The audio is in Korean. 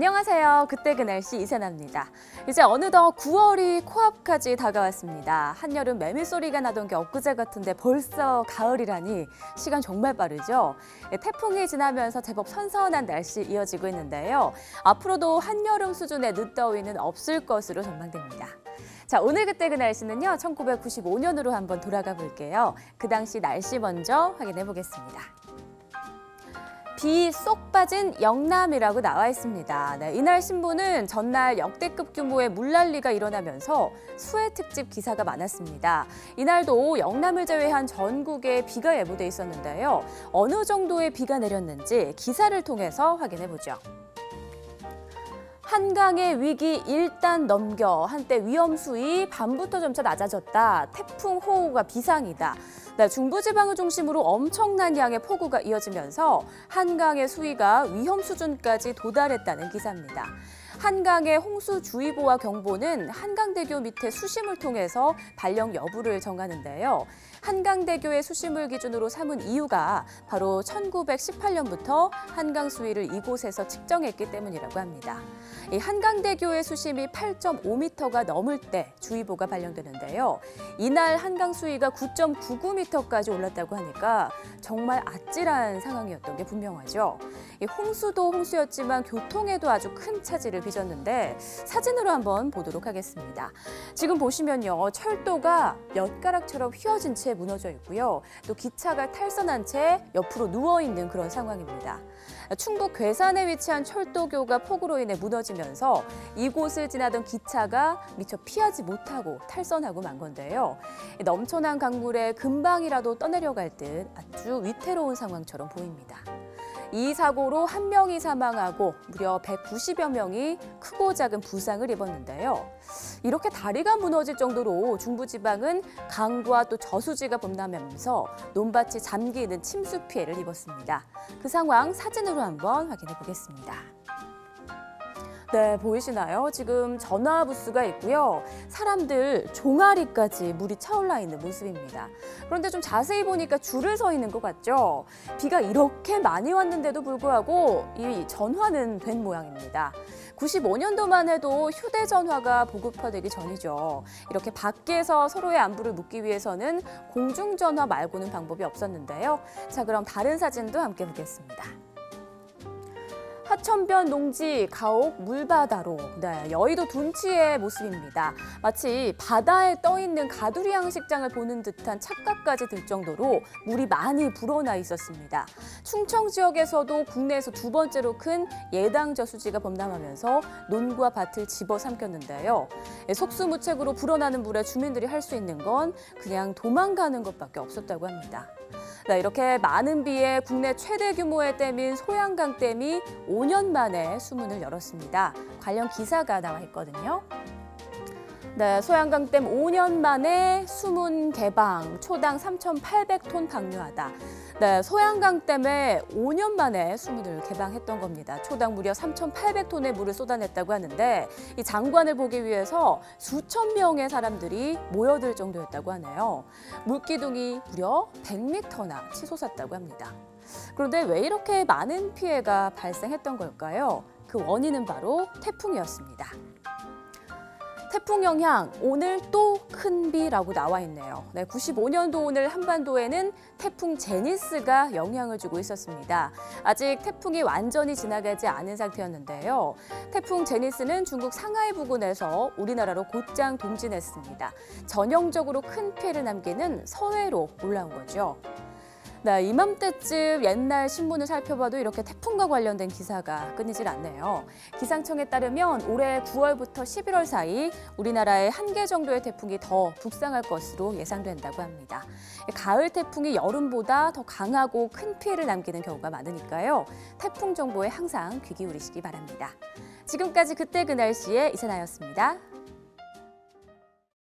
안녕하세요. 그때 그 날씨 이세나입니다. 이제 어느덧 9월이 코앞까지 다가왔습니다. 한여름 매미소리가 나던 게 엊그제 같은데 벌써 가을이라니 시간 정말 빠르죠? 태풍이 지나면서 제법 선선한 날씨 이어지고 있는데요. 앞으로도 한여름 수준의 늦더위는 없을 것으로 전망됩니다. 자, 오늘 그때 그 날씨는요. 1995년으로 한번 돌아가 볼게요. 그 당시 날씨 먼저 확인해 보겠습니다. 비 쏙 빠진 영남이라고 나와 있습니다. 네, 이날 신보는 전날 역대급 규모의 물난리가 일어나면서 수해 특집 기사가 많았습니다. 이날도 영남을 제외한 전국에 비가 예보돼 있었는데요. 어느 정도의 비가 내렸는지 기사를 통해서 확인해 보죠. 한강의 위기 일단 넘겨. 한때 위험 수위 밤부터 점차 낮아졌다. 태풍 호우가 비상이다. 네, 중부지방을 중심으로 엄청난 양의 폭우가 이어지면서 한강의 수위가 위험 수준까지 도달했다는 기사입니다. 한강의 홍수주의보와 경보는 한강대교 밑에 수심을 통해서 발령 여부를 정하는데요. 한강대교의 수심을 기준으로 삼은 이유가 바로 1918년부터 한강 수위를 이곳에서 측정했기 때문이라고 합니다. 이 한강대교의 수심이 8.5m가 넘을 때 주의보가 발령되는데요. 이날 한강 수위가 9.99m까지 올랐다고 하니까 정말 아찔한 상황이었던 게 분명하죠. 이 홍수도 홍수였지만 교통에도 아주 큰 차질을 빚었는데 사진으로 한번 보도록 하겠습니다. 지금 보시면요. 철도가 엿가락처럼 휘어진 채 무너져 있고요. 또 기차가 탈선한 채 옆으로 누워있는 그런 상황입니다. 충북 괴산에 위치한 철도교가 폭우로 인해 무너지면서 이곳을 지나던 기차가 미처 피하지 못하고 탈선하고 만 건데요. 넘쳐난 강물에 금방이라도 떠내려갈 듯 아주 위태로운 상황처럼 보입니다. 이 사고로 1명이 사망하고 무려 190여 명이 크고 작은 부상을 입었는데요. 이렇게 다리가 무너질 정도로 중부지방은 강과 또 저수지가 범람하면서 논밭이 잠기는 침수 피해를 입었습니다. 그 상황 사진으로 한번 확인해 보겠습니다. 네, 보이시나요? 지금 전화부스가 있고요. 사람들 종아리까지 물이 차올라 있는 모습입니다. 그런데 좀 자세히 보니까 줄을 서 있는 것 같죠? 비가 이렇게 많이 왔는데도 불구하고 이 전화는 된 모양입니다. 95년도만 해도 휴대전화가 보급화되기 전이죠. 이렇게 밖에서 서로의 안부를 묻기 위해서는 공중전화 말고는 방법이 없었는데요. 자, 그럼 다른 사진도 함께 보겠습니다. 하천변 농지 가옥 물바다로. 네, 여의도 둔치의 모습입니다. 마치 바다에 떠있는 가두리 양식장을 보는 듯한 착각까지 들 정도로 물이 많이 불어나 있었습니다. 충청 지역에서도 국내에서 두 번째로 큰 예당 저수지가 범람하면서 논과 밭을 집어삼켰는데요. 속수무책으로 불어나는 물에 주민들이 할 수 있는 건 그냥 도망가는 것밖에 없었다고 합니다. 네, 이렇게 많은 비에 국내 최대 규모의 댐인 소양강댐이 5년 만에 수문을 열었습니다. 관련 기사가 나와 있거든요. 네, 소양강댐 5년 만에 수문 개방, 초당 3,800톤 방류하다. 네, 소양강댐에 5년 만에 수문을 개방했던 겁니다. 초당 무려 3,800톤의 물을 쏟아냈다고 하는데 이 장관을 보기 위해서 수천 명의 사람들이 모여들 정도였다고 하네요. 물기둥이 무려 100m나 치솟았다고 합니다. 그런데 왜 이렇게 많은 피해가 발생했던 걸까요? 그 원인은 바로 태풍이었습니다. 태풍 영향, 오늘 또 큰 비라고 나와 있네요. 네, 95년도 오늘 한반도에는 태풍 제니스가 영향을 주고 있었습니다. 아직 태풍이 완전히 지나가지 않은 상태였는데요. 태풍 제니스는 중국 상하이 부근에서 우리나라로 곧장 동진했습니다. 전형적으로 큰 피해를 남기는 서해로 올라온 거죠. 네, 이맘때쯤 옛날 신문을 살펴봐도 이렇게 태풍과 관련된 기사가 끊이질 않네요. 기상청에 따르면 올해 9월부터 11월 사이 우리나라에 1개 정도의 태풍이 더 북상할 것으로 예상된다고 합니다. 가을 태풍이 여름보다 더 강하고 큰 피해를 남기는 경우가 많으니까요. 태풍 정보에 항상 귀 기울이시기 바랍니다. 지금까지 그때 그 날씨의 이세나였습니다.